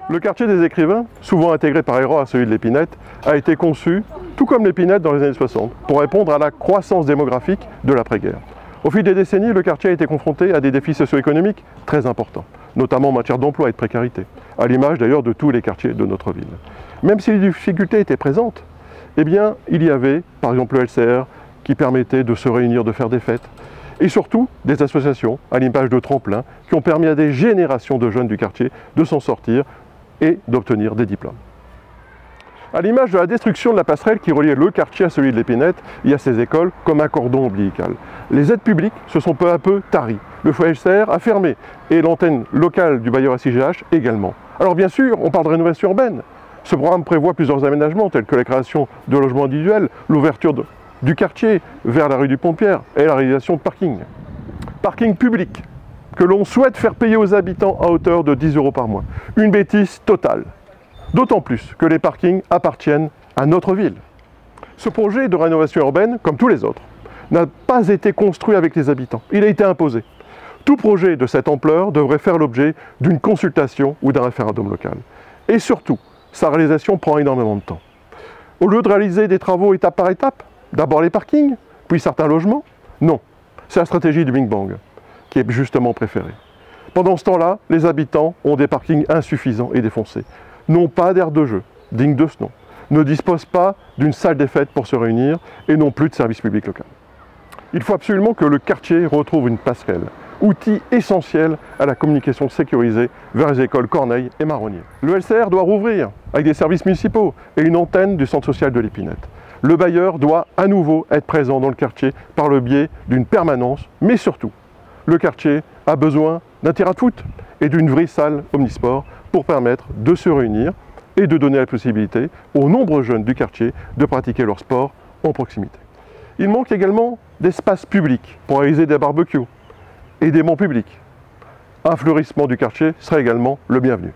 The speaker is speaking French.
Le quartier des écrivains, souvent intégré par erreur à celui de l'Épinette, a été conçu, tout comme l'Épinette dans les années 60, pour répondre à la croissance démographique de l'après-guerre. Au fil des décennies, le quartier a été confronté à des défis socio-économiques très importants, notamment en matière d'emploi et de précarité, à l'image d'ailleurs de tous les quartiers de notre ville. Même si les difficultés étaient présentes, eh bien, il y avait, par exemple, le LCR, qui permettait de se réunir, de faire des fêtes, et surtout des associations, à l'image de Tremplin, qui ont permis à des générations de jeunes du quartier de s'en sortir et d'obtenir des diplômes. À l'image de la destruction de la passerelle qui reliait le quartier à celui de l'Épinette et à ses écoles comme un cordon ombilical. Les aides publiques se sont peu à peu taries. Le foyer LCR a fermé et l'antenne locale du bailleur SIGH également. Alors bien sûr, on parle de rénovation urbaine. Ce programme prévoit plusieurs aménagements tels que la création de logements individuels, l'ouverture du quartier vers la rue du Pont-de-Pierre et la réalisation de parkings. Parking public que l'on souhaite faire payer aux habitants à hauteur de 10 € par mois. Une bêtise totale. D'autant plus que les parkings appartiennent à notre ville. Ce projet de rénovation urbaine, comme tous les autres, n'a pas été construit avec les habitants. Il a été imposé. Tout projet de cette ampleur devrait faire l'objet d'une consultation ou d'un référendum local. Et surtout, sa réalisation prend énormément de temps. Au lieu de réaliser des travaux étape par étape, d'abord les parkings, puis certains logements, non. C'est la stratégie du Big Bang qui est justement préférée. Pendant ce temps-là, les habitants ont des parkings insuffisants et défoncés, n'ont pas d'aire de jeu digne de ce nom, ne disposent pas d'une salle des fêtes pour se réunir et n'ont plus de service public local. Il faut absolument que le quartier retrouve une passerelle, outil essentiel à la communication sécurisée vers les écoles Corneille et Marronnier. Le LCR doit rouvrir avec des services municipaux et une antenne du centre social de l'Épinette. Le bailleur doit à nouveau être présent dans le quartier par le biais d'une permanence, mais surtout, le quartier a besoin d'un terrain de foot et d'une vraie salle omnisport pour permettre de se réunir et de donner la possibilité aux nombreux jeunes du quartier de pratiquer leur sport en proximité. Il manque également d'espaces publics pour réaliser des barbecues et des bancs publics. Un fleurissement du quartier serait également le bienvenu.